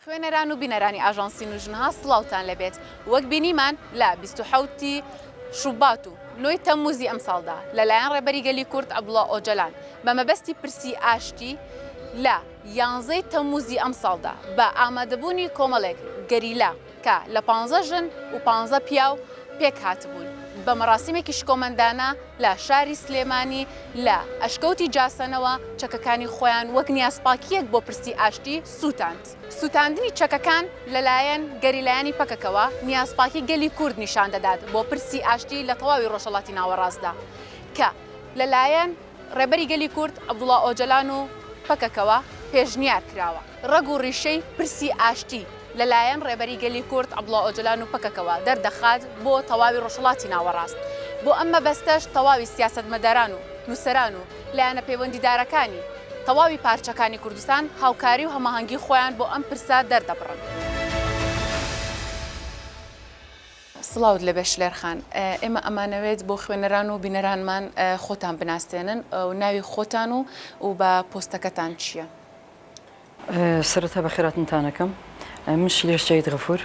خوێنەران و بینەرانی ئاژانسی نوژنها سڵاوتان لەبێت وەک بینیمان لە 27 شوبات و 9 تەمموزی ئەم ساڵدا لەلایەن ڕێبەری گەلی کورد عەبدوڵڵا ئۆجەلان بە مەبەستی پرسی ئاشتی لە 11 تەمموزی ئەم ساڵدا بە ئامادەبوونی کۆمەڵێک گەریلا کە لە 15 ژن و 15 پیاو پێک هاتبوون بە مەراسیمێکی شکۆمەندانە لە شاری سلێمانی لە ئەشکەوتی جاسەنەوە چەکەکانی خۆیان وەک نیازپاکیەک بۆ پرسی ئاشتی سووتاند. سووتاندنی چەکەکان لەلایەن گەریلایانی پەکەکەوە نیازپاکی گەلی کورد نیشان دەدات بۆ پرسی ئاشتی لە تەواوی ڕۆژهەڵاتی ناوەڕاستدا کە لەلایەن ڕێبەری گەلی کورد عەبدوڵڵا ئۆجەلان و پەکەکەوە پێشنیار کراوە ڕەگ و ڕیشەی پرسی ئاشتی لەلایەن ڕێبەری گەلی کورد عەبدوڵڵا ئۆجەلان و پەکەکەوە دەردەخات بۆ تەواوی ڕۆژهەڵاتی ناوەڕاست بۆ ئەم مەبەستەش تەواوی سیاسەتمەداران و نووسەران و لایەنە پەیوەندیدارەکانی تەواوی پارچەکانی کوردستان هاوکاری و هەماهەنگی خۆیان بۆ ئەم پرسە دەردەبڕن. سڵاوت لەبێ شلێرخان، ئێمە ئەمانەوێت بۆ خوێنەران و بینەرانمان خۆتان بناستێنن و ناوی خۆتان و بە پۆستەکەتان چییە؟ سەرەتا بەخێراتتانەکەم. من شیلێر شەید غەفور،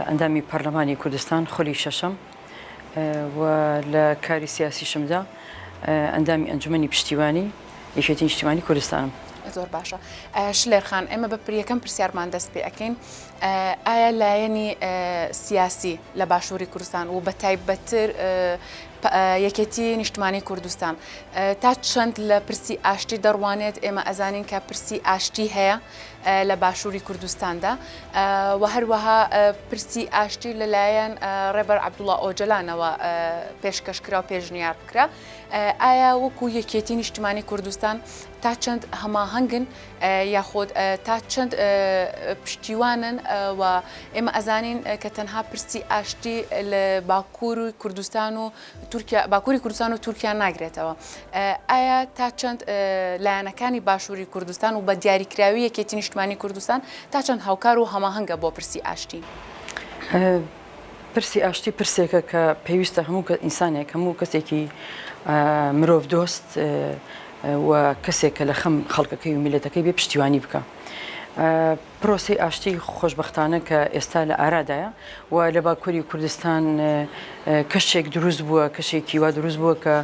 ئەندامی پەرلەمانی کوردستان خۆلی شەشەم و لە کاری سیاسیشمدا ئەندامی ئەنجومەنی پشتیوانی یەکێتی نیشتیمانی کوردستانم. زۆر باشە. شلێرخان، ئێمە بە یەکەم پرسیارمان دەست پێ ئەەکەین ئایا لایەنی سیاسی لە باشووری کوردستان و بە تایبەتتر یەکێتی نیشتمانی کوردستان تا چەند لە پرسی ئاشتی دەڕوانێت؟ ئێمە ئەزانین کە پرسی ئاشتی هەیە لە باشووری کوردستاندا و هەروەها پرسی ئاشتی لەلایەن ڕێبەر عەبدوڵڵا ئۆجەلانەوە پێشکەشکرا و پێشنیار بکرا. ئایا وەکو یەکێتی نیشتمانی کوردستان تا چەند هەماهەنگن یاخۆد تا چەند پشتیوانن و ئێمە ئەزانین کە تەنها پرسی ئاشتی لە باکووری کوردستان و باکووری کوردستان و تورکیا ناگرێتەوە. ئایا تا چەند لایەنەکانی باشووری کوردستان و بە دیاریکراوی یەکێتی نیشتمانی کوردستان تا چەند هاوکار و هەماهەنگە بۆ پرسی ئاشتی؟ پرسی ئاشتی پرسێکە کە پێویستە هەموو ئینسانێک هەموو کەسێکی مرۆڤ دۆست و کەسێک کە لە خەم خەڵکەکەی و میلەتەکەی بێ پشتیوانی بکە. پرۆسی ئاشتی خۆشبەختانە کە ئێستا لە ئارادایە و لە باکووری کوردستان کەشێک دروست بووە، کەشێکی وا دروست بووە کە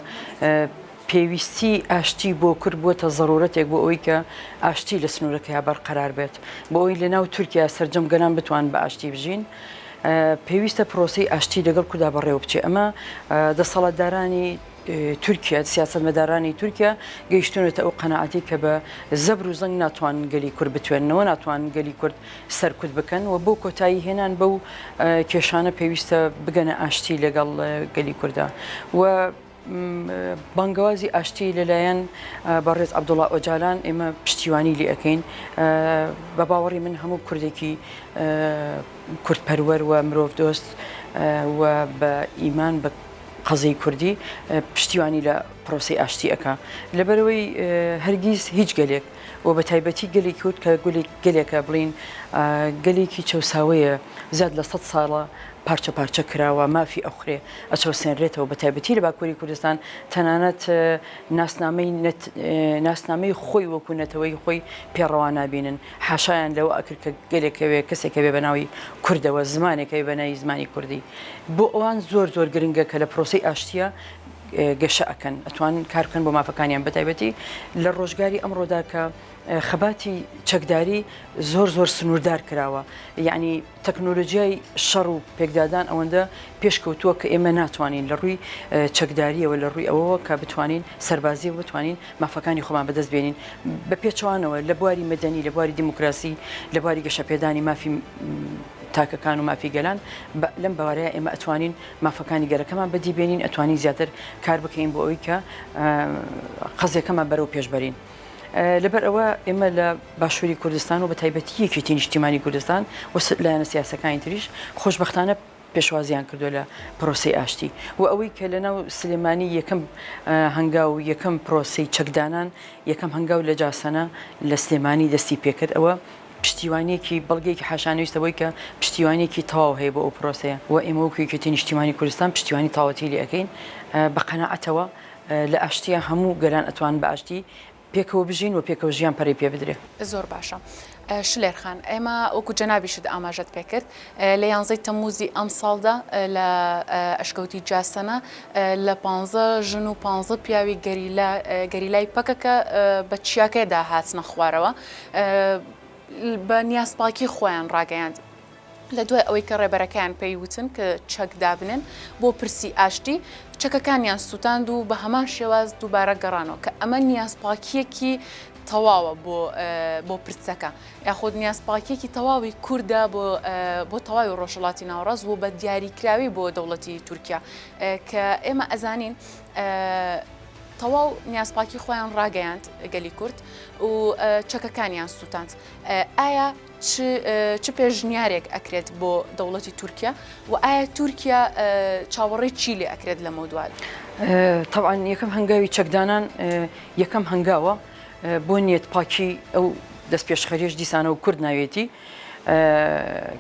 پێویستی ئاشتی بۆ کورد بووەتە ضرورەتێک بۆ ئەوەی کە ئاشتی لە سنوورەکەی بەرقەرار بێت، بۆ ئەوی لە ناو تورکیا سەرجەمگەران بتوان بە ئاشتی بژین. پێویستە پرۆسی ئاشتی لەگەڵ کووردا بەڕێوە بچێ. ئەمە دەسەڵاتدارانی تورکیا، سیاسەتمەدارانی تورکیا گەیشتونێتە ئەو قەنەعەتی کە بە زەبر و زەنگ ناتوان گەلی کورد بتوێنەوە، ناتوان گەلی کورد سەرکوت بکەن و بۆ کۆتایی هێنان بەو کێشانە پێویستە بگەنە ئاشتی لەگەڵ گەلی کووردا. و بانگەوازی ئاشتی لەلایەن بەڕێز عەبدوڵڵا ئۆجەلان ئێمە پشتیوانی لێ ئەەکەین. بە باوەڕی من هەموو کوردێکی کوردپەروەر و مرۆڤ دۆست و بە ئیمان بە قەزەی کوردی پشتیوانی لە پرۆسی ئاشتی ئەکا، لەبەرەوەی هەرگیز هیچ گەلێک و بە تایبەتی گەلی کورد کە گەلێکە بڵین گەلێکی چەساوەیە زیاد لە 100 ساڵە پارچە پارچە کراوە، مافی ئەوخرێ ئەچەوسێنرێتەوە بە تایبەتی لە باکووری کوردستان تەنانەت ناسنامەی خۆی وەکو نەتەوەی خۆی پێڕەوا نابینن، حاشایان لەوە ئەکرد کە گەلێکەوێ کەسێکە بێ بەناوی کوردەوە زمانێکەوێ بەناوی زمانی کوردی. بۆ ئەوان زۆر گرنگە کە لە پرۆسی ئاشتیە گەشە ئەکەن، ئەتوان کار بکەن بۆ مافەکانیان بە تایبەتی لە ڕۆژگاری ئەمڕۆدا کە خەباتی چەکداری زۆر سنووردار کراوە، یعنی تەکنۆلۆژیای شەڕ و پێکدادان ئەوەندە پێشکەوتووە کە ئێمە ناتوانین لە ڕووی چەکداریەوە لە ڕووی ئەوەوە کە بتوانین سەربازی بتوانین مافەکانی خۆمان بەدەست بێنین بە پێچوانەوە لە بواری مەدەنی، لە بواری دیموکراسی، لە بواری گەشەپێدانی مافی تاکەکان و مافی گەلان. لەم بەوارەیە ئێمە ئەتوانین مافەکانی گەلەکەمان بەدی بێنین، ئەتوانین زیاتر کار بکەین بۆ ئەوەی کە قەزێکەمان بەرەو پێشبەرین. لەبەر ئەوە ئێمە لە باشووری کوردستان و بە تایبەتی یەکێتی نیشتیمانی کوردستان و لایەنە سیاسەکانی تریش خۆشبەختانە پێشوازیان کردو لە پرۆسی ئاشتی و ئەوەی کە لەناو سلێمانی یەکەم هەنگاو یەکەم پرۆسی چەکدانان یەکەم هەنگاو لە جاسەنە لە سلێمانی دەستی پێکرد. ئەوە پشتیوانیەکی بەڵگەیەکی حاشانەویستەوەی کە پشتیوانیەکی تەواو هەیە بۆ ئەو پرۆسەیە و ئێمە وەکو یەکێتی نیشتیمانی کوردستان پشتیوانی تاوەتی لێ ئەەکەین بە قەناعەتەوە لە ئاشتیە هەموو گەران ئەتوان بە ئاشتی پێکەوە بژین و پێکەوە ژیان پەرەی پێ بدرێ. زۆر باشە. شلێرخان ئێمە وەکو جەنابیشت ئاماژەت پێکرد لە 11 تەموزی ئەم ساڵدا لە ئەشکەوتی جاسەنە لە 15 ژن و 15 پیاوی گەریلای پەکەکە بە چیاکەیدا هاتنە خوارەوە بە نیازپاکی خۆیان ڕاگەیاند. لە دوای ئەوەی کە ڕێبەرەکان پێیوتن کە چەک دابنن بۆ پرسی ئاشتی چەکەکانیان سووتاند و بە هەمان شێواز دووبارە گەڕانەوە کە ئەمە نیازپاکیەکی تەواوە بۆ پرسەکە یاخود نیازپاکیەکی تەواوی کووردا بۆ تەواوی ڕۆژهەڵاتی ناوەڕاست و بە دیاریکراوی بۆ دەوڵەتی تورکیا کە ئێمە ئەزانین تەواو نیازپاکی خۆیان ڕاگەیاند گەلی کورد و چەکەکانیان سووتاند. ئایا چ پێشنیارێک ئەکرێت بۆ دەوڵەتی تورکیا و ئایا تورکیا چاوەڕێی چی لێ ئەکرێت لە مەودوال؟ طبعا یەکەم هەنگاوی چەکدانان یەکەم هەنگاوە بۆ نیەت پاکی ئەو دەست پێشخەریش دیسانە و کورد ناوێتی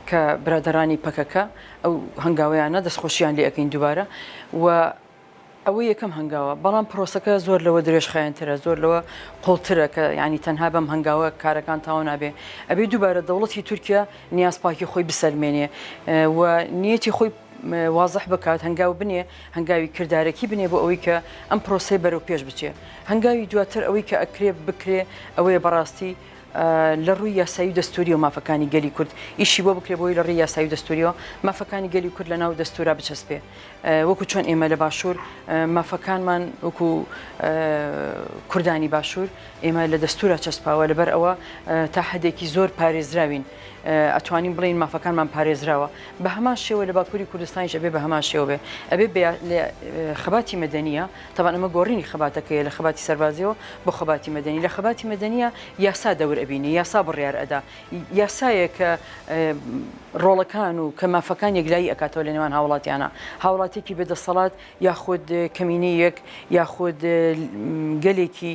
کە برادەرانی پەکەکە ئەو هەنگاویانە دەستخۆشییان لێ ئەەکەین دووبارە و ئەوە یەکەم هەنگاوە بەڵام پرۆسەکە زۆر لەوە درێژخایەنترە زۆر لەوە قوڵترە کە ینی تەنها بەم هەنگاوە کارەکان تاوا نابێ ئەبێ دووبارە دەوڵەتی تورکیا نیازپاکی خۆی بسەلمێنێ و نیەتی خۆی وازح بکات هەنگاو بنێ هەنگاوی کردارێکی بنێ بۆ ئەوەی کە ئەم پرۆسی بەرەو پێش بچێ هەنگاوی دواتر ئەوەی کە ئەکرێ بکرێ ئەوەیە بەڕاستی لە ڕووی یاسایی دەستوری و مافەکانی گەلی کورد ئیشی بۆ بکرێ بۆی لە ڕووی یاسایی دەستوریەوە مافەکانی گەلی کورد لە ناو دەستورا بچەسپێ وەکو چۆن ئێمە لە باشوور مافەکانمان وەکو کوردانی باشوور ئێمە لە دەستورا چەسپاوە لەبەر ئەوە تا حدێکی زۆر پارێزراوین ئەتوانین بڵین مافەکانمان پارێزراوە بە هەمان شێوە لە باکووری کوردستانیش ئەبێ بە هەمان شێوە بێ ئەبێ خەباتی مەدەنیە تەبان ئەمە گۆڕینی خەباتەکەیە لە خەباتی سەربازیەوە بۆ خەباتی مەدەنی لە خەباتی مەدەنیە یاسا دەور ئەبینی یاسا بڕیار ئەدا یاسایە کە ڕۆڵەکان و کە مافەکان یەکلایی ئەکاتەوە لە نێوان هاوڵاتیانە هاوڵاتێکی بەدەسەڵات یاخود کەمینەیەک یاخود گەلێکی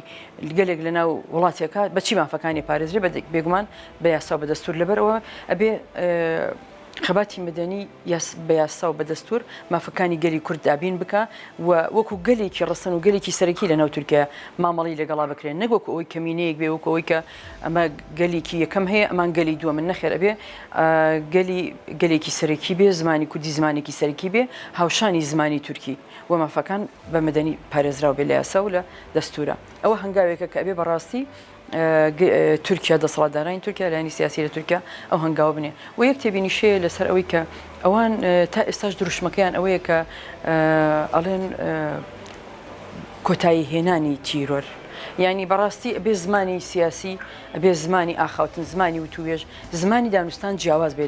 گەلێک لە ناو وڵاتێکە بەچی مافەکانی پارێزرێ بێگومان بە یاسا بە دەستور لەبەرەوە ئەبێ خەباتی مەدەنی بە یاسا و بە دەستور مافەکانی گەلی کورد دابین بکە و وەکو گەلێکی ڕستن و گەلێکی سەرەکی لە ناو تورکیا مامەڵی لەگەڵا بکرێن نەک وەکو ئەوەی کەمینەیەک بێ وەکو ئەوەی کە ئەمە گەلێکی یەکەم هەیە ئەمان گەلی دووە من نەخێر ئەبێ گەلێکی سەرەکی بێ زمانی کوردی زمانێکی سەرەکی بێ هاوشانی زمانی تورکی و مافەکان بە مەدەنی پارێزراو بێ لە یاسا و لە دەستورە ئەوە هەنگاوێکە کە ئەبێ بەڕاستی تورکیا دەسەڵاتدارانی تورکیا لایانی سیاسی لە تورکیا ئەو هەنگاو بنێ و یەک تێبینیشەیە لەسەر ئەوەی کە ئەوان تا ئێستاش دروشمەکەیان ئەوەیە کە ئەڵێن کۆتایی هێنانی تیرۆر یعنی بەڕاستی ئەبێ زمانی سیاسی ئەبێ زمانی ئاخاوتن زمانی وتوێژ زمانی دانوستان جیاواز بێ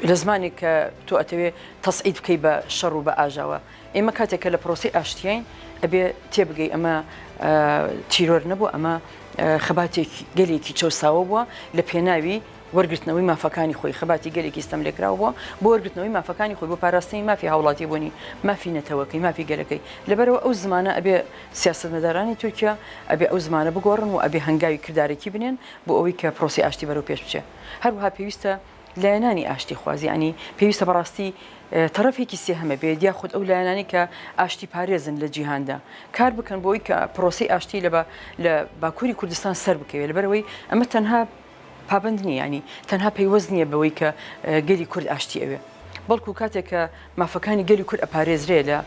لە زمانی کە تۆ ئەتەوێ تەسعید بکەی بە شەڕ و بە ئاژاوە ئێمە کاتێکە لە پرۆسی ئاشتیین ئەبێ تێبگەی ئەمە تیرۆر نەبوو ئەمە خەباتێکی گەلێکی چەساوە بووە لە پێناوی وەرگرتنەوەی مافەکانی خۆی خەباتی گەلێکی ستەم لێکراوە بووە بۆ وەرگرتنەوەی مافەکانی خۆی بۆ پاراستنی مافی هاوڵاتی بوونی مافی نەتەوەکەی مافی گەلەکەی لەبەرەوە ئەو زمانە ئەبێ سیاسەتمەدارانی تورکیا ئەبێ ئەو زمانە بگۆڕن و ئەبێ هەنگاوی کردارێکی بنێن بۆ ئەوەی کە پرۆسی ئاشتی بەرەو پێش بچێ هەروەها پێویستە لایەنانی ئاشتی خوازی ئەنی پێویستە بەڕاستی تەرەفێکی سێهەمە بێت یاخود ئەو لایەنانی کە ئاشتی پارێزن لە جیهاندا کار بکەن بۆی کە پرۆسی ئاشتی لە باکووری کوردستان سەر بکەوێت لەبەرەوەی ئەمە تەنها پابند نیە ینی تەنها پەیوەست نییە بەوەی کە گەلی کورد ئاشتی ئەوێ بەڵکو کاتێک کە مافەکانی گەلی کورد ئەپارێزرێ لە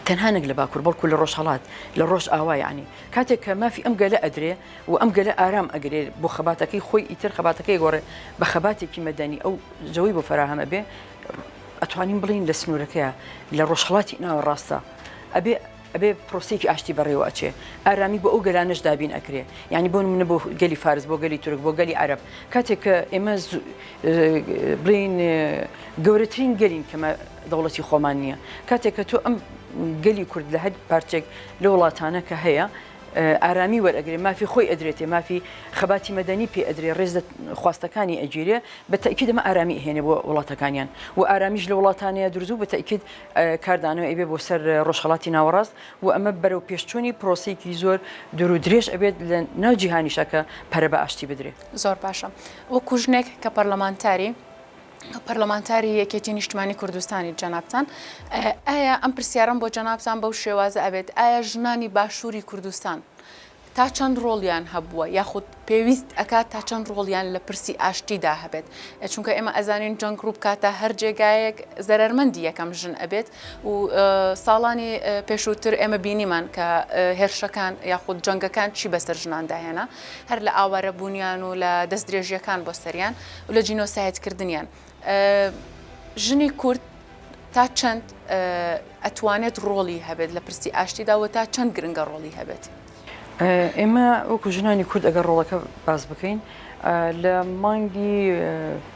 تەنها نەک لە باکوور بەڵکو لە ڕۆژهەڵات لە ڕۆژ ئاوا ینی کاتێک کە مافی ئەم گەلە ئەدرێ و ئەم گەلە ئارام ئەگرێ بۆ خەباتەکەی خۆی ئیتر خەباتەکەی گۆڕێ بە خەباتێکی مەدەنی ئەو جەوەی بۆ فەراهەمە بێ ئەتوانین بڵین لە سنوورەکەیە لە ڕۆژهەڵاتی ناوەڕاستە ئەبێ پرۆسێکی ئاشتی بەڕێوە ئەچێ ئارامی بۆ ئەو گەلانەش دابین ئەکرێ ینی بۆ منە بۆ گەلی فارس بۆ گەلی تورک بۆ گەلی عەرەب کاتێک کە ئێمە بڵین گەورەترین گەلین کەمە دەوڵەتی خۆمان نییە کاتێک کە تۆ ئەم گەلی کورد لە هەر پارچێک لە وڵاتانە کە هەیە ئارامی وەرئەگرێ مافی خۆی ئەدرێتێ مافی خەباتی مەدەنی پێ ئەدرێ ڕێز خواستەکانی ئەگیرێ بە تەئکید ئەمە ئارامی هێنێ بۆ وڵاتەکانیان و ئارامیش لە وڵاتانەیە دروست بە تەئکید کاردانەوە ئەبێ بۆ سەر ڕۆژهەڵاتی ناوەڕاست و ئەمە بەرەو پێشچوونی پرۆسێکی زۆر دوور و درێژ ئەبێت لە ناو جیهانیشە کە پەرە بە ئاشتی بدرێت زۆر باشە وەکو ژنێک کە پەرلەمانتاری یەکێتی نیشتمانی کوردستانی جەنابتان ئایا ئەم پرسیارم بۆ جەنابتان بەو شێوازە ئەبێت ئایا ژنانی باشووری کوردستان تا چەند ڕۆڵیان هەبووە یاخود پێویست ئەکات تا چەند ڕۆڵیان لە پرسی ئاشتیدا هەبێت چونکە ئێمە ئەزانین جەنگ ڕوو بکاتە هەر جێگایەک زەرمەندی یەکەم ژن ئەبێت و ساڵانی پێشووتر ئێمە بینیمان کە هێرشەکان یاخود جەنگەکان چی بەسەر ژنانداهێنا هەر لە ئاوارە بوونیان و لە دەست درێژیەکان بۆ سەریان و لە جینۆسایدکردنیان ژنی کورد تا چەند ئەتوانێت ڕۆڵی هەبێت لە پرسی ئاشتیدا و تا چەند گرنگە ڕۆڵی هەبێت ئێمە وەکو ژنانی کورد ئەگەر ڕۆڵەکە باز بکەین لە مانگی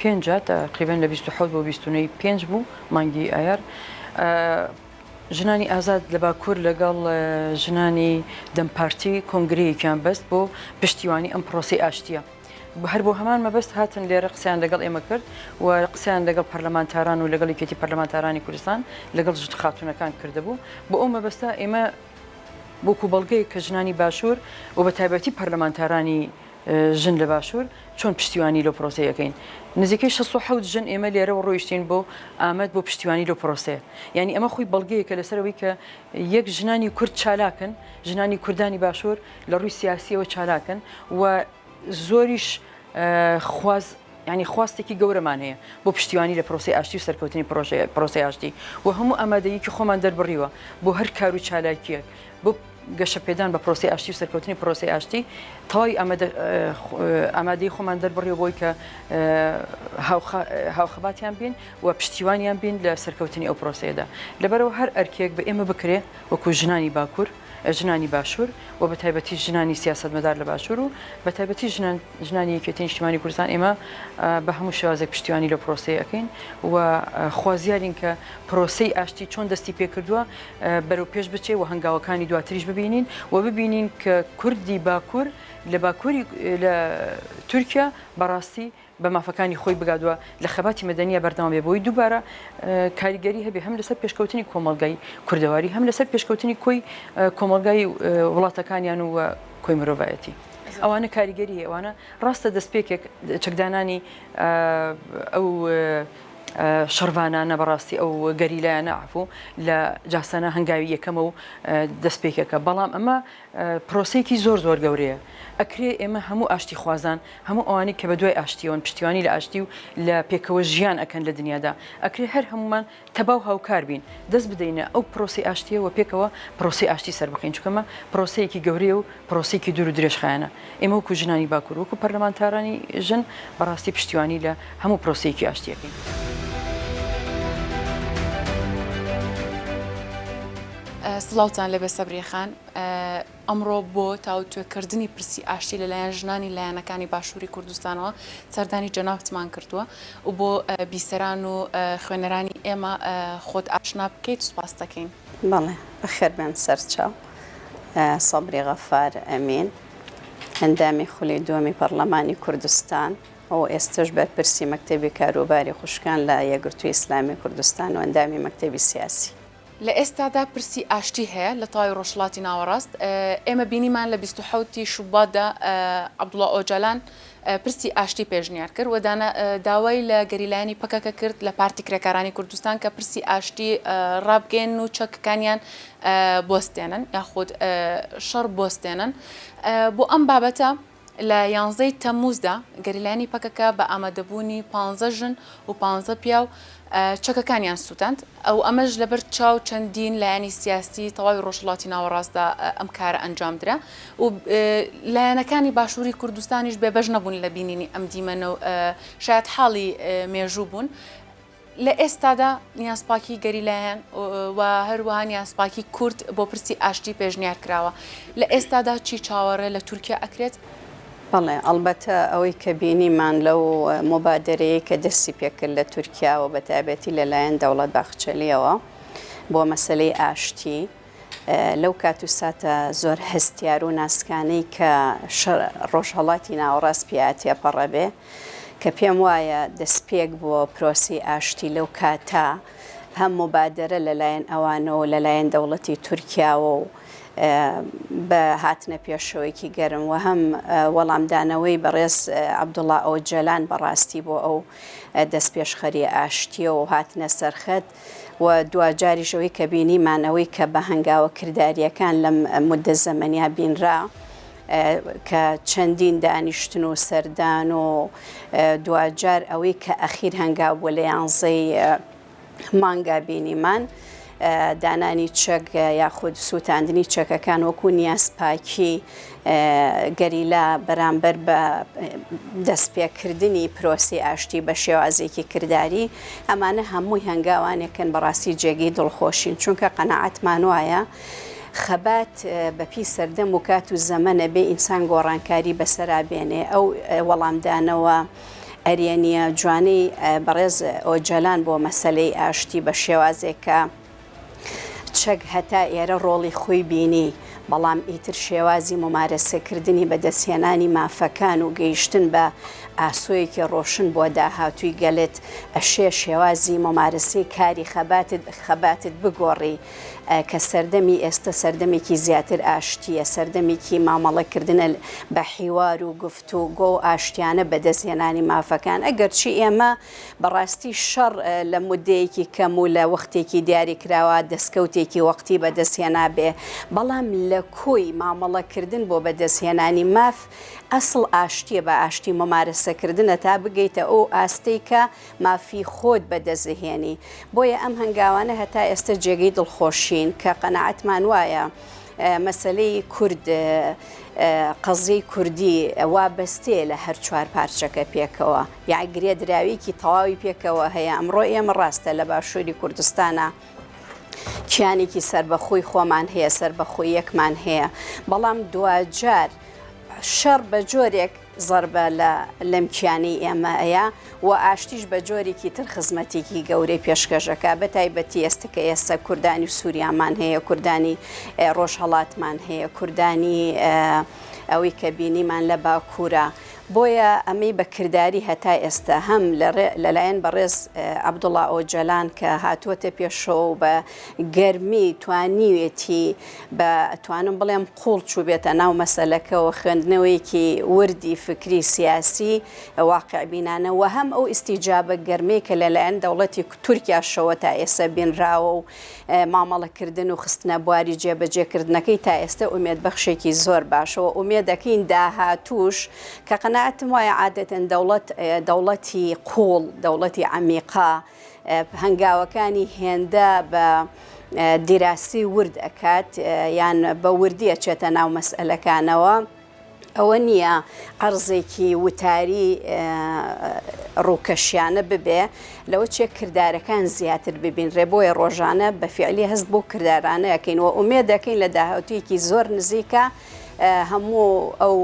پێنجە تقریباً لە 27 بۆ 25 بوو مانگی ئایار ژنانی ئازاد لە باکوور لەگەڵ ژنانی دەمپارتی کۆنگرەیەکیان بەست بۆ پشتیوانی ئەم پرۆسی ئاشتیە هەر بۆ هەمان مەبەست هاتن لێرە قسەیان لەگەڵ ئێمە کرد و قسەیان لەگەڵ پەرلەمانتاران و لەگەڵ یەکێتی پەرلەمانتارانی کوردستان لەگەڵ ژن خاتونەکان کردهبوو بۆ ئەو مەبەستە ئێمە بۆکو بەڵگەی کە ژنانی باشوور و بە تایبەتی پەرلەمانتارانی ژن لە باشوور چۆن پشتیوانی لەو پرۆسەیەکەین نزیکەی 6 ژن ئێمە لێرە ڕۆیشتین بۆ ئامەد بۆ پشتیوانی لەو پرۆسەیە یعنی ئەمە خۆی بەڵگەیەکە لەسەرەوەی کە یەک ژنانی کورد چالاکن ژنانی کوردانی باشوور لە ڕووی سیاسیەوە چالاکن و زۆریش ینی خواستێکی گەورەمان هەیە بۆ پشتیوانی لە پرۆسی ئاشتی و سەرکەوتنی پرۆسی ئاشتی و هەموو ئامادەیەکی خۆمان دەربڕیوە بۆ هەر کار و چالاکیەک بۆ گەشە پێدان بە پرۆسی ئاشتی و سەرکەوتنی پرۆسی ئاشتی تەواوی ئامادەی خۆمان دەربڕیەوە بۆی کە هاوخەباتیان بین و پشتیوانیان بین لە سەرکەوتنی ئەو پرۆسەیەدا لەبەرەوە هەر ئەرکێک بە ئێمە بکرێ وەکو ژنانی باکوور ژنانی باشوور و بە تایبەتی ژنانی سیاسەتمەدار لە باشوور و بە تایبەتی ژنانی یەکێتی نیشتیمانی کوردستان ئێمە بە هەموو شێوازێک پشتیوانی لە پرۆسەیە ئەەکەین و خوازیارین کە پرۆسەی ئاشتی چۆن دەستی پێکردووە بەرەو پێش بچێ و هەنگاوەکانی دواتریش ببینین و ببینین کە کوردی باکوور لە باکووری لە تورکیا بەڕاستی بە مافەکانی خۆی بگادووە لە خەباتی مەدەنیە بەردەوام بێ بۆی دووبارە کاریگەری هەبێ هەم لەسەر پێشکەوتنی کۆمەڵگای کوردەواری هەم لەسەر پێشکەوتنی کۆی کۆمەڵگای وڵاتەکانیان و کۆی مرۆڤایەتی ئەوانە کاریگەری ئەوانە ڕاستە دەستپێکێک چەکدانانی ئەو شەڕوانانە بەڕاستی ئەو گەریلایانە عفو لە جاسانە هەنگاوی یەکەمە و دەستپێکەکە بەڵام ئەمە پرۆسەیەکی زۆر گەورەیە ئەکرێ ئێمە هەموو ئاشتی خوازان هەموو ئەوانی کە بە دوای ئاشتیەوەن پشتیوانی لە ئاشتی و لە پێکەوە ژیان ئەکەن لە دنیادا ئەکرێ هەر هەمومان تەباو هاوکار بین دەست بدەینە ئەو پرۆسی ئاشتیە و پێکەوە پرۆسی ئاشتی سەر بخین چکەمە پرۆسەیەکی گەورەیە و پرۆسەیەکی دوور و درێژخایەنە ئێمە وەکو ژنانی باکوور وەکو پەرلەمانتارانی ژن بەڕاستی پشتیوانی لە هەموو پرۆسەیەکی ئاشتیەکەین. سڵاوتان لەبێ سەبریخان ئەمڕۆ بۆ تاوتوێکردنی پرسی ئاشتی لەلایەن ژنانی لایەنەکانی باشووری کوردستانەوە سەردانی جەنابتمان کردووە و بۆ بیسەران و خوێنەرانی ئێمە خۆت ئاشنا بکەیت سوپاس دەکەین. بەڵێ بەخێر بێن سەرچاو سەبری غەفار ئەمین هەندامی خولی دووەمی پەرلەمانی کوردستان ئەو ئێستش بەرپرسی مەکتەبی کاروباری خوشکان لە یەکگرتووی ئیسلامی کوردستان و ئەندامی مەکتەبی سیاسی. لە ئێستادا پرسی ئاشتی هەیە لە تاوی ڕۆژهەڵاتی ناوەڕاست ئێمە بینیمان لە 27 شوباتدا عەبدوڵڵا ئۆجەلان پرسی ئاشتی پێشنیار کرد و داوای لە گەریلایانی پەکەکە کرد لە پارتی کرێکارانی کوردستان کە پرسی ئاشتی ڕابگەن و چەکەکانیان بۆستێنن یاخود شەڕ بۆستێنن بۆ ئەم بابەتە لە 11 تەمموزدا گەریلایانی پەکەکە بە ئامادەبوونی 15 ژن و 15 پیاو چەکەکانیان سووتاند ئەو ئەمەش لەبەر چاو چەندین لایەنی سیاسی تەواوی ڕۆژهەڵاتی ناوەڕاستدا ئەم کارە ئەنجامدرا و لایەنەکانی باشووری کوردستانیش بێبەش نەبوون لە بینینی ئەم دیمەنە و شاید حاڵی مێژوو بوون لە ئێستادا نیازپاکی گەریلایەن و هەروەها نیازپاکی کورد بۆ پرسی ئاشتی پێشنیار کراوە لە ئێستادا چی چاوەڕێ لە تورکیا ئەکرێت؟ بەڵێ ئەڵبەتە ئەوەی کە بینیمان لەو مۆبادرەیە کە دەستی پێکرد لە تورکیا و بەتابەتی لەلایەن دەوڵەت باخچەلیەوە بۆ مەسلەی ئاشتی لەو کات و ساتە زۆر هەستیار و ناسکانەی کە ڕۆژهەڵاتی ناوەڕاست پیاتێ پەڕەبێ کە پێم وایە دەستپێک بووە پرۆسی ئاشتی لەو کاتە هەم مۆبادرە لەلایەن ئەوانەوە لەلایەن دەوڵەتی تورکیاوە و بە هاتنە پێشەوەیکی گەرم و هەم وەڵامدانەوەی بەڕێز عەبدوڵڵا ئۆجەلان بەڕاستی بۆ ئەو دەست پێشخەری ئاشتیە و هاتنە سەرخەت و دوجاریشەوەی کە بینیمانەوەی کە بە هەنگاوە کرداریەکان لەم مدە زەمەنیا بینرا کە چەندین دانیشتن و سەردان و دوجار ئەوەی کە ئەخیر هەنگاو بووە لە 11 مانگا بینیمان دانانی چەک یاخود سووتاندنی چەکەکان وەکو نیازپاکی گەریلا بەرامبەر بە دەستپێکردنی پرۆسی ئاشتی بە شێوازێکی کردداری ئەمانە هەمووی هەنگاوانێکن بەڕاستی جێگەی دڵخۆشین چونکە قەنەعەتمان وایە خەبات بەپی سەردەم و کات و زەمەنە بێ ئینسان گۆڕانکاری بەسەرابێنێ ئەو وەڵامدانەوە ئەرێنیە جوانەی بەڕێز ئۆجەلان بۆ مەسەلەی ئاشتی بە شێوازێکە چەک هەتا ئێرە ڕۆڵی خۆی بینی بەڵام ئیتر شێوازی ممارەسەکردنی بەدەستهێنانی مافەکان و گەیشتن بە ئاسۆیەکی ڕۆشن بۆ داهاتووی گەلت ئەشێ شێوازی ممارەسەی کاری خەباتت بگۆڕی کە سەردەمی ئێستا سەردەمێکی زیاتر ئاشتیە سەردەمێکی مامەڵەکردنە بە حیوار و گفتوگۆ و ئاشتیانە بەدەستهێنانی مافەکان ئەگەر چی ئێمە بەڕاستی شەڕ لە مودەیەکی کەم و لە وەختێکی دیاری کراوە دەستکەوتێکی وەختی بەدەستهێنا بێ بەڵام لە کۆی مامەڵەکردن بۆ بەدەستهێنانی ماف ئەسڵ ئاشتیە بە ئاشتی ممارەسەکردنە تا بگەیتە ئەو ئاستەی کە مافی خۆت بەدەستهێنی بۆیە ئەم هەنگاوانە هەتا ئێستا جێگەی دڵخۆشین کە قەنەعەتمان وایە مەسەلەی کورد قەزەی کوردی وابەستێ لە هەر چوار پارچەکە پێکەوە یاعni گرێ دراویکی تەواوی پێکەوە هەیە ئەمڕۆ ئێمە ڕاستە لە باشووری کوردستانە کیانێکی سربەخۆی خۆمان هەیە سربەخۆی یەکمان هەیە بەڵام دوجار شەڕ بە جۆرێک زەربە لەم کیانی ئێمە ئەیە و ئاشتیش بە جۆرێکی تر خزمەتێکی گەورەی پێشکەشەکە بە تایبەتی ئێستکە ئێستا کوردانی سووریامان هەیە کوردانی ڕۆژهەڵاتمان هەیە کوردانی ئەوەی کە بینیمان لە باکوورە بۆیە ئەمەی بەکردداری هەتا ئێستا هەم لەلایەن بەڕێز عەبدوڵڵا ئۆجەلان کە هاتووەتە پێشەوە بە گەرمی توانیوێتی بە توانم بڵێم قوڵ چوو بێتە ناو مەسەلەکەەوە خوێندنەوەیەکی وردی فکری سیاسی واقعبینانە و هەم ئەو ئیسیجابە گەرمەی کە لەلایەن دەوڵەتی تورکیاشەوە تا ئێستا بینراوە و مامەڵەکردن و خستنە بواری جێبەجێکردنەکەی تا ئێستا ئومێدبەخشێکی زۆر باشەوە ئومێد دەکەین داهاتووش کە قەنەعەتم وایە عادەتەن دەوڵەتی قوڵ دەوڵەتی عەمیقا هەنگاوەکانی هێندە بە دیراسی ورد ئەکات یان بە وردیە چێتە ناو مەسئلەکانەوە ئەوە نییە عەرزێکی وتاری ڕووکەشیانە ببێ لەوە چێ کردارەکان زیاتر ببین ڕێبۆیە ڕۆژانە بە فیعلی هەست بۆ کردارانە ئەەکەینەوە ئومێد دەکەین لە داهاتوویەکی زۆر نزیکە هەموو ئەو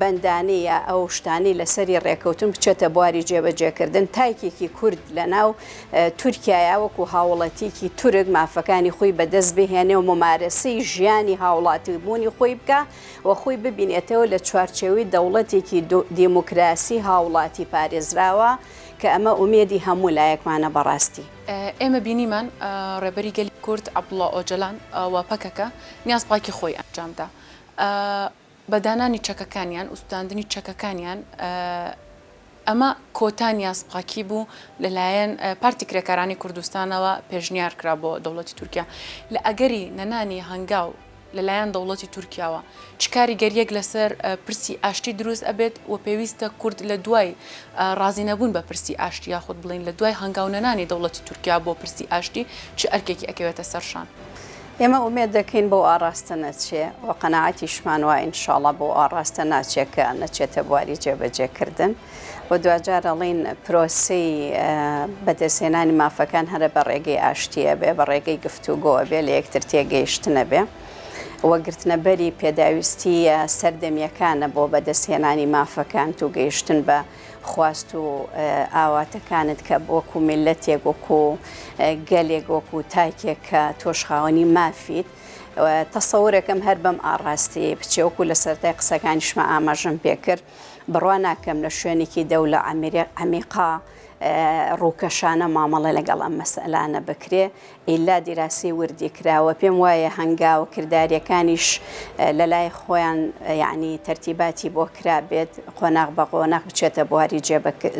بەندانەیە ئەو شتانی لەسەری ڕێکەوتن بچێتە بواری جێبەجێکردن تایکێکی کورد لە ناو تورکایە وەکو هاوڵەتێکی تورک مافەکانی خۆی بەدەست بهێنێ و ممارەسەی ژیانی هاوڵاتی بوونی خۆی بکە و خۆی ببینێتەوە لە چوارچێوەی دەوڵەتێکی دیموکراسی هاوڵاتی پارێزراوە کە ئەمە ئومێدی هەموو لایەکمانە بەڕاستی ئێمە بینیمان ڕێبەری گەلی کورد عەبدوڵڵا ئۆجەلان و پەکەکە نیازپاکی خۆی ئەنجامدا بەدانانی چەکەکانیان ئوستاندنی چەکەکانیان ئەمە کۆتا نیازپاکی بوو لەلایەن پارتی کرێکارانی کوردستانەوە پێشنیار کرا بۆ دەوڵەتی تورکیا لە ئەگەری نەنانی هەنگاو لەلایەن دەوڵەتی تورکیاوە چکاری گەریەک لەسەر پرسی ئاشتی دروست ئەبێت و پێویستە کورد لە دوای ڕازی نەبوون بە پرسی ئاشتی یاخود بڵین لە دوای هەنگاو نەنانی دەوڵەتی تورکیا بۆ پرسی ئاشتی چ ئەرکێکی ئەکەوێتە سەرشان ئێمە ئومێد دەکەین بۆ ئاڕاستە نەچێ و قەنەعەتیشمان وایە ئینشاڵڵا بۆ ئاڕاستە ناچێکە نەچێتە بواری جێبەجێکردن و دوجار ئەڵین پرۆسەی بەدەستهێنانی مافەکان هەرە بە ڕێگەی ئاشتیە بێ بە ڕێگەی گفتوگۆوە بێ لە یەکتر تێگەیشتنە بێ وەگرتنەبەری پێداویستی سەردەمیەکانە بۆ بەدەستهێنانی مافەکان و گەیشتن بە خواست و ئاواتەکانت کە وەکو میلەتێک وەکو گەلێک وەکو تایکێک کە تۆشخاوەنی مافیت تەسەورێکم هەر بەم ئاڕاستی بچێوەکو لە سەرتای قسەکانیشمە ئاماژەم پێکرد بڕوا ناکەم لە شوێنێکی دەولە عەمیقا ڕووکەشانە مامەڵە لەگەڵ ئەم مەسئلانە بکرێ ئیلا دیراسی وردی کراوە پێم وایە هەنگاوە کرداریەکانیش لە لای خۆیان یعنی تەرتیباتی بۆ کرا بێت قۆناغ بە قۆناغ بچێتە بواری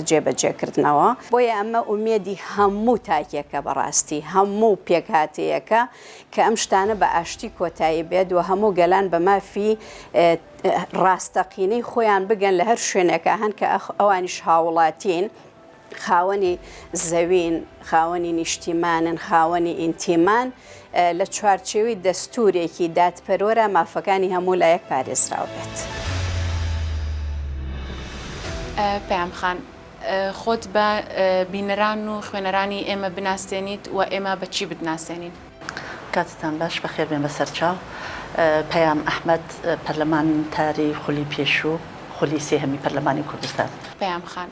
جێبەجێکردنەوە بۆیە ئەمە ئومێدی هەموو تاکێکە بەڕاستی هەموو پێکهاتەیەەکە کە ئەم شتانە بە ئاشتی کۆتایی بێت و هەموو گەلان بە مافی ڕاستەقینەی خۆیان بگەن لە هەر شوێنێکە هەن کە ئەوانیش هاوڵاتین خاوەنی زەوین خاوەنی نیشتیمانن خاوەنی ئینتیمان لە چوارچێوی دەستورێکی دادپەرۆرە مافەکانی هەموو لایەک پارێزراو بێت. پەیام خان خۆت بە بینەران و خوێنەرانی ئێمە بناسێنیت و ئێمە بەچی بتناسێنین؟ کاتتان باش بەخێر بێن بەسەرچاو. پەیام ئەحمەد پەرلەمانتاری خولی پێشوو خولی سێهەمی پەرلەمانی کوردستان. پەیام خان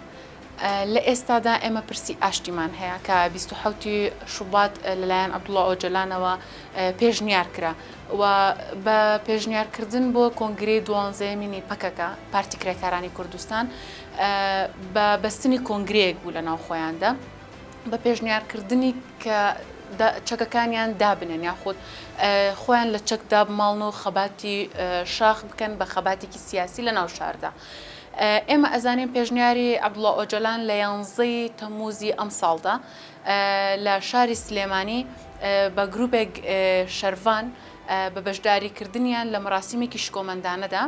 لە ئێستادا ئێمە پرسی ئاشتیمان هەیە کە 27 شوبات لەلایەن عەبدوڵڵا ئۆجەلانەوە پێشنیار کرا و بە پێشنیارکردن بۆ کۆنگرەی 12مینی پەکەکە پارتی کرێکارانی کوردستان بە بەستنی کۆنگرەیەک بوو لە ناو خۆیاندا بە پێشنیارکردنی کە چەکەکانیان دابنێن یاخود خۆیان لە چەک دابماڵن و خەباتی شاخ بکەن بە خەباتێکی سیاسی لە ناو شاردا. ئێمە ئەزانین پێشنیاری عەبدوڵڵا ئۆجەلان لە 11 تەمموزی ئەم ساڵدا لە شاری سلێمانی بە گروپێک شەروان بە بەشداریکردنیان لە مەراسیمێکی شکۆمەندانەدا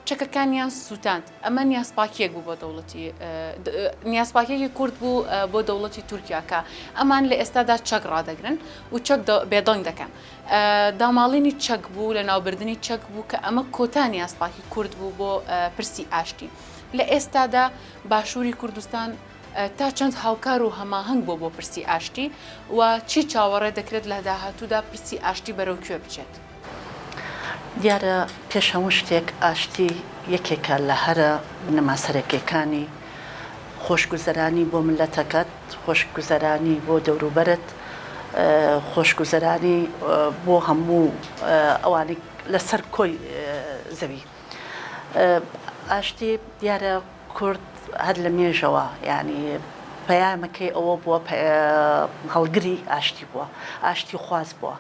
چەکەکانیان سووتاند. ئەمە نیازپاکیەک بوو بۆ دەوڵەتی نیازپاکیەکی کورد بوو بۆ دەوڵەتی تورکیا کە ئەمان لە ئێستادا چەک ڕادەگرن و چەک بێدەنگ دەکەن. داماڵینی چەک بوو لە ناوبردننی چەک بوو کە ئەمە کۆتا نیازپاکی کورد بوو بۆ پرسی ئاشتی. لە ئێستادا باشووری کوردستان تا چەند هاوکار و هەماهەنگ بۆ پرسی ئاشتی و چی چاوەڕێ دەکرێت لە داهاتوودا پرسی ئاشتی بەرەو کوێ بچێت؟ دیارە پێش هەموو شتێک ئاشتی یەکێکە لە هەرە نەماسەرەکیەکانی خۆشگوزەرانی بۆ ملەتەکەت، خۆشگوزەرانی بۆ دەوروبەرت، خۆشگوزەرانی بۆ هەموو ئەوانی لەسەر کۆی زەوی. ئاشتی دیارە کورد هەر لە مێژەوە ینی پەیامەکەی ئەوە بووە هەڵگری ئاشتی بووە، ئاشتی خواز بووە.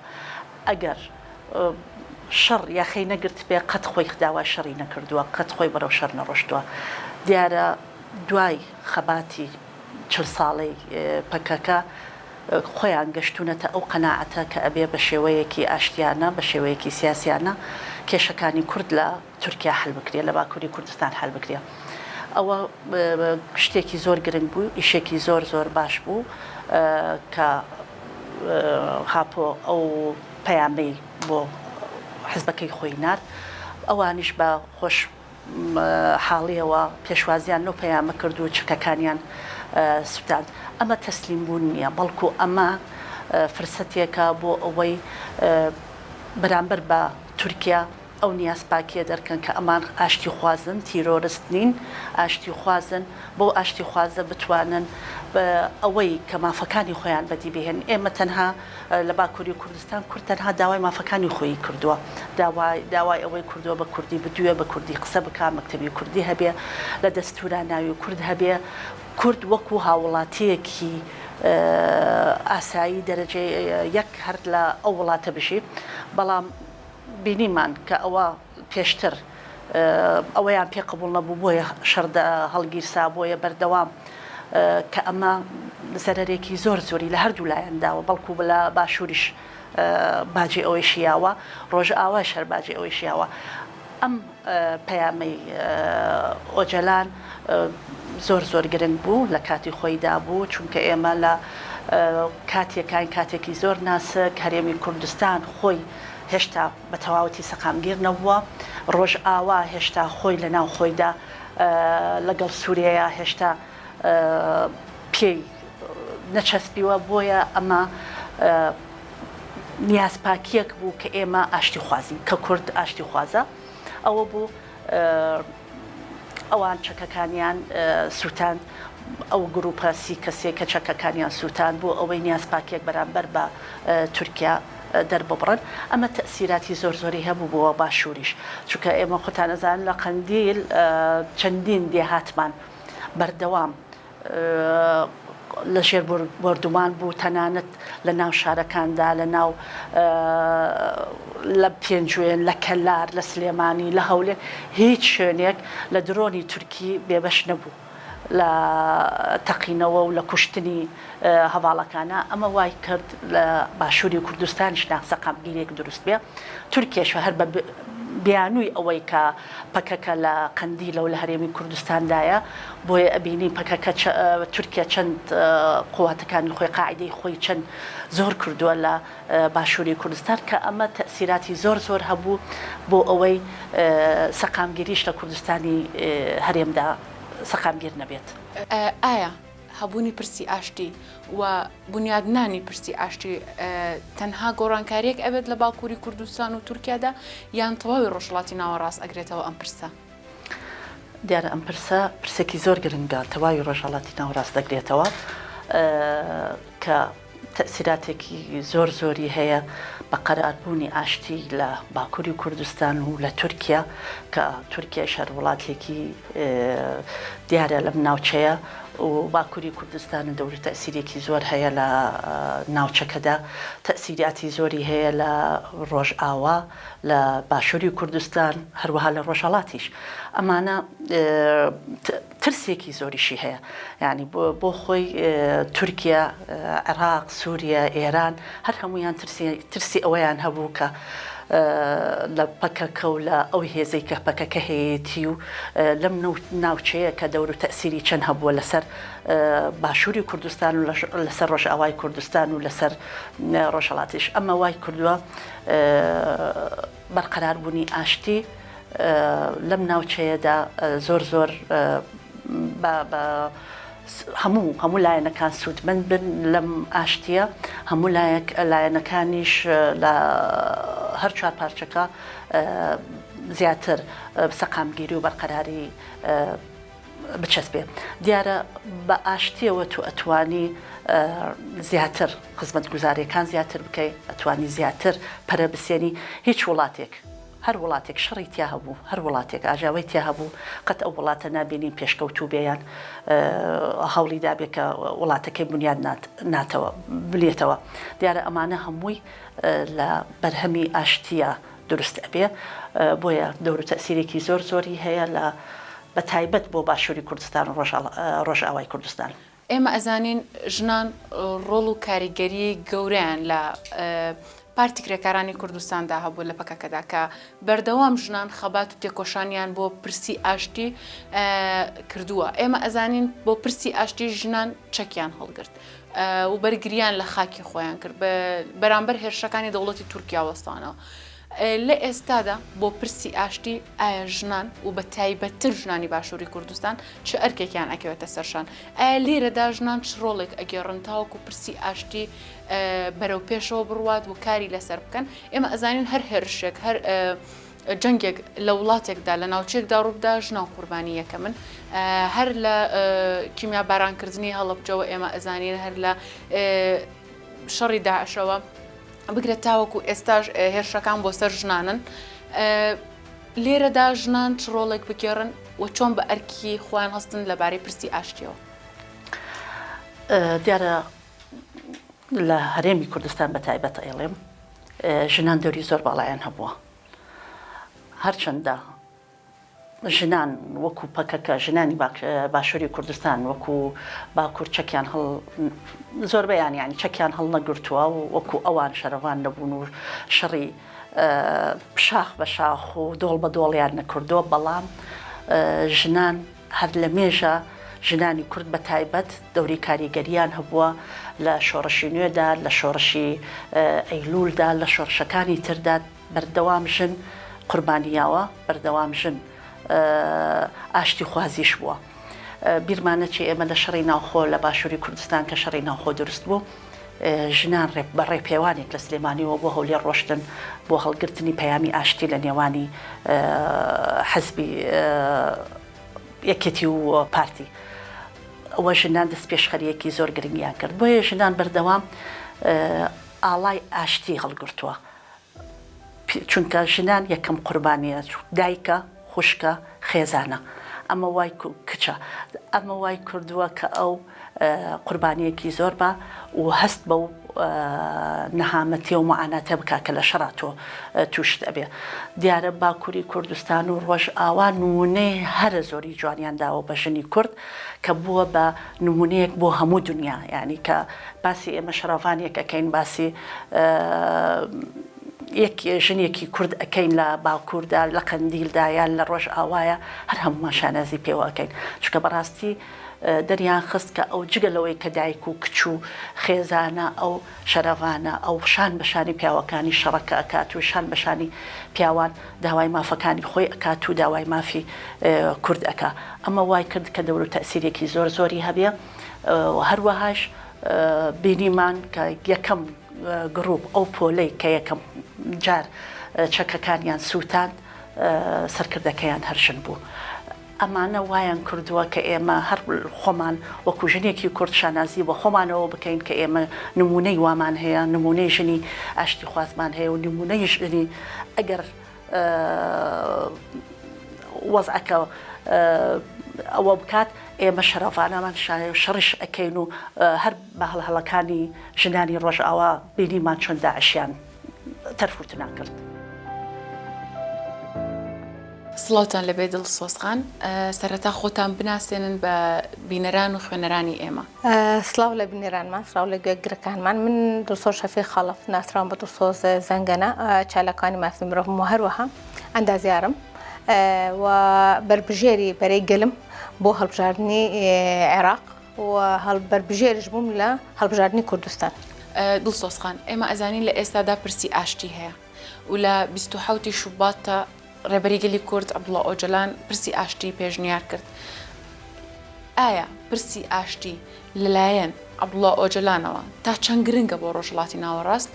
ئەگەر شەڕ یاخەی نەگرت بێ قەت خۆی داوای شەڕی نەکردووە، قەت خۆی بەرەو شەڕ نەڕۆشتووە. دیارە دوای خەباتی 40 ساڵەی پەکەکە خۆیان گەشتونەتە ئەو قەناعەتە کە ئەبێ بە شێوەیەکی ئاشتیانە بە شێوەیەکی سیاسیانە کێشەکانی کورد لە تورکیا هەل بکرێ، لە باکووری کوردستان هەل بکرێ. ئەوە شتێکی زۆر گرنگ بوو، ئیشێکی زۆر زۆر باش بوو کە هاپۆ ئەو پەیامەی بۆ حزبەکەی خۆی نارد. ئەوانیش بە خۆش حاڵیەوە پێشوازیان نۆ پەیامە کرد و چکەکانیان سوتاند. ئەمە تەسلیم بوون نییە، بەڵکو ئەمە فرسەتێکە بۆ ئەوەی بەرامبەر بە تورکیا ئەو نیازپاکیە دەرکەن کە ئەمان ئاشتی خوازن، تیرۆرست نین، ئاشتی خوازن، بۆ ئاشتی خوازە بتوانن بە ئەوەی کە مافەکانی خۆیان بەدی بهێن. ئێمە تەنها لە باکووری کوردستان کورد تەنها داوای مافەکانی خۆی کردووە، داوای ئەوەی کردووە بە کوردی بدوێ، بە کوردی قسە بک، مەکتەبی کوردی هەبێ، لە دەستوران ناوی کورد هەبێ، کورد وەکو هاوڵاتیەکی ئاسایی دەرەجێ یەک هەر لە ئەو وڵاتە بژی. بەڵام بینیمان کە ئەوە پێشتر ئەوەیان پێ قبول نەبوو، بۆیە شەردە هەڵگیرسا، بۆیە بەردەوام کە ئەمە زەرەرێکی زۆر زۆری لە هەردوو لایەنداوە، بەڵکو لە باشووریش باجێ ئەوەی شیاوە، ڕۆژ ئاوا شەر باجێ ئەوەی شیاوە. ئەم پەیامەی ئۆجەلان زۆر زۆر گرنگ بوو، لە کاتی خۆیدا بوو، چونکە ئێمە لە کاتێکی زۆر ناسک هەرێمی کوردستان خۆی هێشتا بە تەواوەتی سەقامگیر نەبووە، ڕۆژ ئاوا هێشتا خۆی لە ناو خۆیدا لەگەڵ سووریا هێشتا پێی نەچەسبیوە. بۆیە ئەمە نیازپاکیەک بوو کە ئێمە ئاشتی خوازین، کە کورد ئاشتی خوازە. ئەوە بوو ئەوان چەکەکانیان سووتاند، ئەو گروپە 30 کەسێک کە چەکەکانیان سووتاند بۆ ئەوەی نیازپاکیەک بەرامبەر بە تورکیا دەرببڕن. ئەمە تەسیراتی زۆر زۆری هەبوو بۆ باشووریش، چونکە ئێمە خۆتان ئەزانن لە قەندیل چەندین دێهاتمان بەردەوام لە ژێر بردومان بوو تەنانەت لە ناو شارەکاندا لە ناو لە پێنجوێن لە کەلار لە سلێمانی لە هەولێر هیچ شوێنێک لە درۆنی تورکی بێبەش نەبوو لە تەقینەوە و لە کوشتنی هەواڵەکانە ئەمە وای کرد لە باشووری کوردستانیشدا سەقامگیرێک دروست بێ تورکیش هەر بە بیانووی ئەوەی کە پەکەکە لە قەندیلە و لە هەرێمی کوردستاندایە بۆیە ئەبینی پەکەکە تورکیا چەند قوواتەکانی خۆی قاعدەی خۆی چەند زۆر کردووە لە باشووری کوردستان کە ئەمە تەسیراتی زۆر هەبوو بۆ ئەوەی سەقامگیریش لە کوردستانی هەرێمدا سەقامگیر نەبێت. ئایا هەبوونی پرسی ئاشتی و بنیادنانی پرسی ئاشتی تەنها گۆڕانکاریەک ئەبێت لە باکووری کوردستان و تورکیادا یان تەواوی ڕۆژهەڵاتی ناوەڕاست ئەگرێتەوە ئەم پرسە؟ دیارە ئەم پرسێکی زۆر گرنگە تەواوی ڕۆژهەڵاتی ناوەڕاست دەگرێتەوە کە تەسیراتێکی زۆری هەیە بە قەراربوونی ئاشتی لە باکووری کوردستان و لە تورکیا کە تورکیا شەر وڵاتێکی دیارە لەم ناوچەیە و باکووری کوردستان دەور تەسیرێکی زۆر هەیە لە ناوچەکەدا تەسیراتی زۆری هەیە لە ڕۆژئاوا لە باشووری کوردستان هەروەها لە ڕۆژهەڵاتیش ئەمانە ترسێکی زۆریشی هەیە یعنی بۆ خۆی تورکیا عێراق سووریا ئێران هەر هەمویان ترسی ئەوەیان هەبوو کە لە پەکەکە و لە ئەو هێزەی کە پەکەکە هەیەی و لەم ناوچەیە کە دەور و تەسیری چەند هەبووە لەسەر باشووری کوردستان و لەسەر ڕۆژئاوای کوردستان و لەسەر ڕۆژهەڵاتیش ئەمە وای کردووە بەرقەراربوونی ئاشتی لەم ناوچەیەدا زۆر هەموو لایەنەکان سوودمەند بن لەم ئاشتیە هەموو لایەنەکانیش لە هەر چوار پارچەکە زیاتر سەقامگیری و بەرقەراری بچەسبێ دیارە بە ئاشتیەوە تو ئەتوانی زیاتر خزمەت گوزاریەکان زیاتر بکەی ئەتوانی زیاتر پەرە بسێنی هیچ وڵاتێک هەر وڵاتێک شەڕی تیا هەبوو هەر وڵاتێک ئاژاوی تیا هەبوو قەت ئەو وڵاتە نابینین پێشکەوتوو بێیان هەوڵی دابێت کە وڵاتەکەی بنیاد ناتەوە بلێتەوە دیارە ئەمانە هەمووی لە بەرهەمی ئاشتیە دروست ئەبێ بۆیە دەور و تەسیرێکی زۆری هەیە لە بە تایبەت بۆ باشووری کوردستان و ڕۆژئاوای کوردستان ئێمە ئەزانین ژنان ڕۆڵ و کاریگەری گەورەیان لە پارتی کرێکارانی کوردستاندا هەبوو لە پەکەکەدا کە بەردەوام ژنان خەبات و تێکۆشانیان بۆ پرسی ئاشتی کردووە ئێمە ئەزانین بۆ پرسی ئاشتی ژنان چەکیان هەڵگرت و بەرگریان لە خاکی خۆیان کرد بەرامبەر هێرشەکانی دەوڵەتی تورکیا وەستانەوە لە ئێستادا بۆ پرسی ئاشتی ئایا ژنان و بە تایبەتتر ژنانی باشووری کوردستان چه ئەرکێکیان ئەکەوێتە سەرشان ئایا لێرەدا ژنان چ ڕۆڵێک ئەگەڕن تاوەکو پرسی ئاشتی بەرەو پێشەوە بڕوات و کاری لەسەر بکەن ئێمە ئەزانین هەر هێرشێک هەر جەنگێک لە وڵاتێکدا لە ناوچێکدا ڕووبدا ژنان قوربانی یەکەمن هەر لە کیمیا بارانکردنی هەڵەبجەوە ئێمە ئەزانین هەر لە شەڕی داعشەوە بگرێت تاوەکو ئێستاش هێرشەکان بۆ سەر ژنانن لێرەدا ژنان چ ڕۆڵێک بگێڕن و چۆن بە ئەرکی خۆیان هەستن لەبارەی پرسی ئاشتیەوە دیارە لە هەرێمی کوردستان بە تایبەت ئێڵێم ژنان دەوری زۆر باڵایان هەبووە هەرچەندە ژنان وەکو پەکەکە ژنانی باشووری کوردستان وەکو باکوور چەکیان زۆربەیان ینی چەکیان هەڵ نەگرتووە و وەکو ئەوان شەرەوان نەبوون و شەڕی شاخ بە شاخ و دۆڵ بە دۆڵیان نەکردووە بەڵام ژنان هەر لە مێژە ژنانی کورد بە تایبەت دەوری کاریگەریان هەبووە لە شۆڕشی نوێدا لە شۆڕشی ئەیلولدا لە شۆڕشەکانی تردا بەردەوام ژن قوربانیاوە بەردەوام ژن ئاشتی خوازیش بووە بیرمانەچی ئێمە لە شەڕی ناوخۆ لە باشووری کوردستان کە شەڕی ناوخۆ دروست بوو ژنان بەڕێ پێوانێک لە سلێمانیەوە بۆ هەولێ ڕۆشتن بۆ هەڵگرتنی پەیامی ئاشتی لە نێوانی حەزبی یەکێتی و پارتی ئەوە ژنان دەست پێشخەریەکی زۆر گرنگیان کرد بۆیە ژنان بەردەوام ئاڵای ئاشتی هەڵگرتووە چونکە ژنان یەکەم قوربانیە دایکە خوشکە خێزانە ئەمە وای کچە ئەمە وای کردووە کە ئەو قوربانیەکی زۆر بە و هەست بە و نەهامەتی و معاناتە بکە کە لە شەڕاتۆ تووشت ئەبێ دیارە باکووری کوردستان و ڕۆژ ئاوا نمونەی هەرە زۆری جوانیان داوە بە ژنی کورد کە بووە بە نمونەیەک بۆ هەموو دنیا یعنی کە باسی ئێمە شەڕاوانێک ئەەکەین باسی یەک ژنێکی کورد ئەەکەین لە باکووردا لە قەندیلدا یان لە ڕۆژ ئاوایە هەر هەمومان شانازی پێوەکەین چکە بەڕاستی دەریان خست کە ئەو جگەلەوەی کە دایک و کچ و خێزانە ئەو شەرەوانە ئەو شان بەشانی پیاوەکانی شەڕەکە ئەکات و شان بەشانی پیاوان داوای مافەکانی خۆی ئەکات و داوای مافی کورد ئەکا ئەمە وای کرد کە دەور و تەسیرێکی زۆر زۆری هەبێ هەروەهاش بینیمان کە یەکەم گروپ ئەو پۆلەی کە یەکەم جار چەکەکانیان سووتان سەرکردەکەیان هەرشن بوو ئەمانە وایان کردووە کە ئێمە هەر خۆمان وەکو ژنێکی کورد شانازی بە خۆمانەوە بکەین کە ئێمە نمونەی وامان هەیە نمونەی ژنی ئاشتی خوازمان هەیە و نمونەی ژنی ئەگەر وەزعەکە ئەوە بکات ئێمە شەرەفانەمان شەڕش ئەەکەین و هەر بە هەڵهەڵەکانی ژنانی ڕۆژ ئاوا بینیمان چۆن داعشیان تەرفوتنا کرد. سڵاوتان لەبێ دڵسۆزخان سەرەتا خۆتان بناسێنن بە بینەران و خوێنەرانی ئێمە. سڵاو لە بینێرانمان سڵاو لە گوێگرەکانمان من دڵسۆز شەفی خەڵف ناسراوم بە دڵسۆز زەنگەنە چالەکانی مافی مرۆڤ و هەروەها ئەندازیارم و بربژێری بەرەی گەلم بۆ هەڵبژاردننی عێراق و بربژێریش بووم لە هەڵبژاردننی کوردستان. دڵسۆزخان ئێمە ئەزانین لە ئێستادا پرسی ئاشتی هەیە و لە 27 شوباتە ڕێبەریگەلی کورد عەبدوڵڵا ئۆجەلان پرسی ئاشتی پێشنیار کرد. ئایا پرسی ئاشتی لەلایەن عەبدوڵڵا ئۆجەلانەوە تا چەند گرنگە بۆ ڕۆژهەڵاتی ناوەڕاست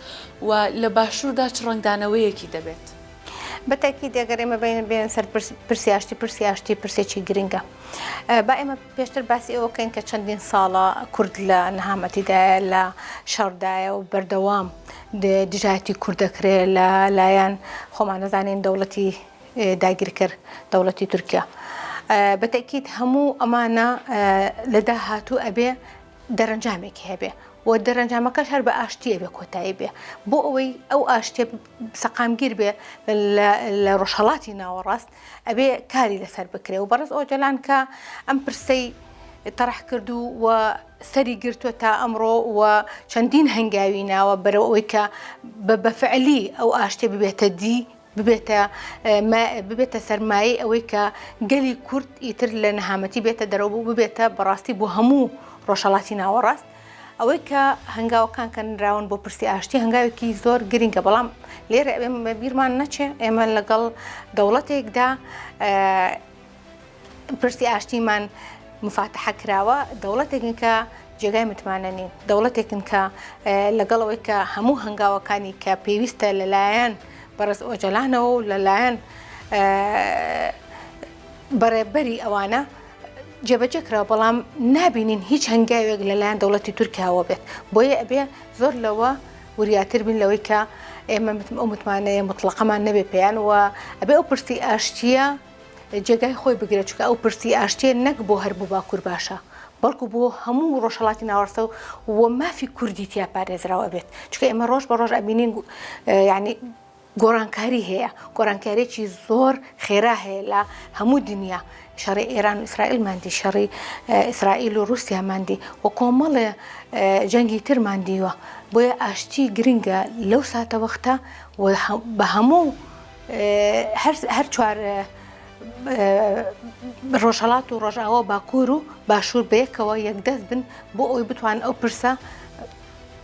و لە باشووردا چ ڕەنگدانەوەیەکی دەبێت؟ بەتاکی دەگەر ئێمە بێن سەر پرسی ئاشتی پرسێکی گرنگە. با ئێمە پێشتر باسی ئەوەکەین کە چەندین ساڵە کورد لە نەهامەتیدایە لە شەڕدایە و بەردەوام دژایەتی کورد دەکرێت لە لایەن خۆمان نەزانین دەوڵەتی داگیرکرد دەوڵەتی تورکیا. بەتاکید هەموو ئەمانە لە داهاتوو ئەبێ دەرەنجامێکی هەبێ و دەرەنجامەکەش هەر بە ئاشتیە بێ کۆتایی بێ بۆ ئەوەی ئەو ئاشتێ سەقامگیر بێ لە ڕۆژهەڵاتی ناوەڕاست ئەبێ کاری لەسەر بکرێ و بەڕێز ئۆجەلان کە ئەم پرسەی تەڕح کردو و سەری گرتووە تا ئەمڕۆ و چەندین هەنگاوی ناوە بەرەو ئەوەی کە بەفعلی ئەو ئاشتێ ببێتە دی ببێتە سەرمایی ئەوەی کە گەلی کورد ئیتر لە نەهامەتی بێتە دەرەوە بوو ببێتە بەڕاستی بۆ هەموو ڕۆژهەڵاتی ناوەڕاست ئەوەی کە هەنگاوەکان کە نراون بۆ پرسی ئاشتی هەنگاوێکی زۆر گرنگە بەڵام لێرە ئێمە بیرمان نەچێ ئێمە لەگەڵ دەوڵەتێکدا پرسی ئاشتیمان مفاتحە کراوە دەوڵەتێکن کە جێگای متمانە نین دەوڵەتێکن کە لەگەڵەوەی کە هەموو هەنگاوەکانی کە پێویستە لەلایەن بەڕێز ئۆجەلانەوە و لەلایەن بەڕێبەری ئەوانە جێبەجێکراوە بەڵام نابینین هیچ هەنگاوێک لەلایەن دەوڵەتی تورکیاوە بێت بۆیە ئەبێ زۆر لەوە وریاتر بین لەوەی کە ئێمە ئەو متمانەیە مطلقەمان نەبێ پێیان و ئەبێ ئەو پرسی ئاشتیە جێگای خۆی بگرێت چکە ئەو پرسی ئاشتیە نەک بۆ هەر بوو باکوور باشە بەڵکو بۆ هەموو ڕۆژهەڵاتی ناوەڕاستە و مافی کوردی تیا پارێزراوە بێت چکە ئێمە ڕۆژ بە ڕۆژ ئەبینین یعنی گۆڕانکاری هەیە گۆڕانکارێکی زۆر خێرا هەیە لە هەموو دنیا شەڕی ئێران و ئیسرائیلماندی شەڕی ئیسرائیل و رووسیاماندی و کۆمەڵێ جەنگی ترماندیوە بۆیە ئاشتی گرنگە لەو ساتە وەختە بە هەموو هەر چوار ڕۆژهەڵات و ڕۆژئاوا باکوور و باشوور بەیەکەوە یەکدەست بن بۆ ئەوی بتوان ئەو پرسە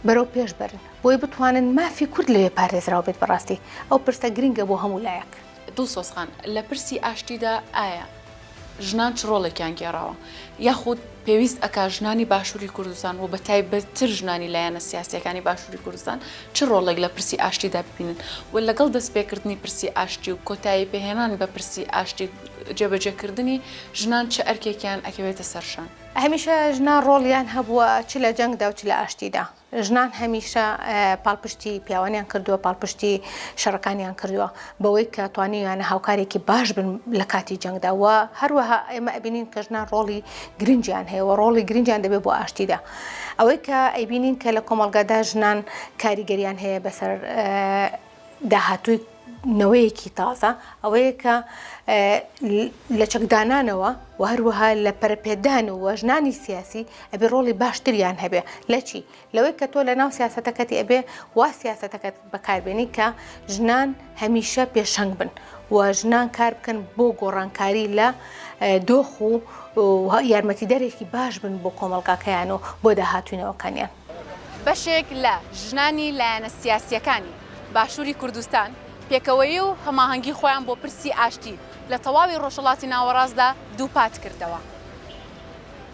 بەرەو پێش بەرن بۆی بتوانن مافی کورد لەوێ پارێزراوە بێت بەڕاستی ئەو پرسە گرنگە بۆ هەموو لایەک. دڵسۆزخان لە پرسی ئاشتیدا ئایا ژنان چ ڕۆڵێکیان گێڕاوە یاخود پێویست ئەکا ژنانی باشووری کوردستان و بە تایبەتتر ژنانی لایەنە سیاسیەکانی باشووری کوردستان چ ڕۆڵێک لە پرسی ئاشتیدا ببینن و لەگەڵ دەستپێکردنی پرسی ئاشتی و کۆتایی پێهێنان بە پرسی ئاشتی جێبەجێکردنی ژنان چه ئەرکێکیان ئەکەوێتە سەرشان؟ هەمیشە ژنان ڕۆڵیان هەبووە چ لە جەنگدا و چ لە ئاشتیدا ژنان هەمیشە پاڵپشتی پیاوانیان کردووە پاڵپشتی شەڕەکانیان کردووە بەوەی کە توانیویانە هاوکارێکی باش بن لە کاتی جەنگداوە هەروەها ئێمە ئەبینین کە ژنان ڕۆڵی گرنگیان هەیە و ڕۆڵی گرنگیان دەبێت بۆ ئاشتیدا ئەوەی کە ئەیبینین کە لە کۆمەڵگادا ژنان کاریگەریان هەیە بەسەر داهاتووی نەوەیەکی تازە ئەوەیە کە لە چەکدانانەوە و هەروەها لە پەرەپێدان و ژنانی سیاسی ئەبێ ڕۆڵی باشتریان هەبێ لە چی لەوەی کە تۆ لە ناو سیاسەتەکەتی ئەبێ وا سیاسەتەکەت بەکاربێنی کە ژنان هەمیشە پێشەنگ بن و ژنان کار بکەن بۆ گۆڕانکاری لە دۆخ و یارمەتیدەرێکی باش بن بۆ کۆمەڵگاکەیان و بۆ داهاتوونەوەکانیان بەشێک لە ژنانی لایەنە سیاسیەکانی باشووری کوردستان پێکەوەی و هەماهەنگی خۆیان بۆ پرسی ئاشتی لە تەواوی ڕۆژهەڵاتی ناوەڕاستدا دووپات کردەوە.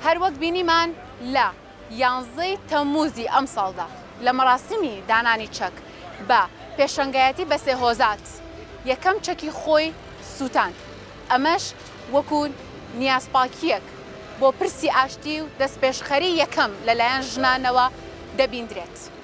هەروەک بینیمان لە 11 تەمموزی ئەم ساڵدا لە مەراسمی دانانی چەک بە پێشەنگایەتی بە سێهۆزات یەکەم چەکی خۆی سووتان. ئەمەش وەکو نیازپاکیەک بۆ پرسی ئاشتی و دەستپێشخەری یەکەم لەلایەن ژنانەوە دەبیندرێت.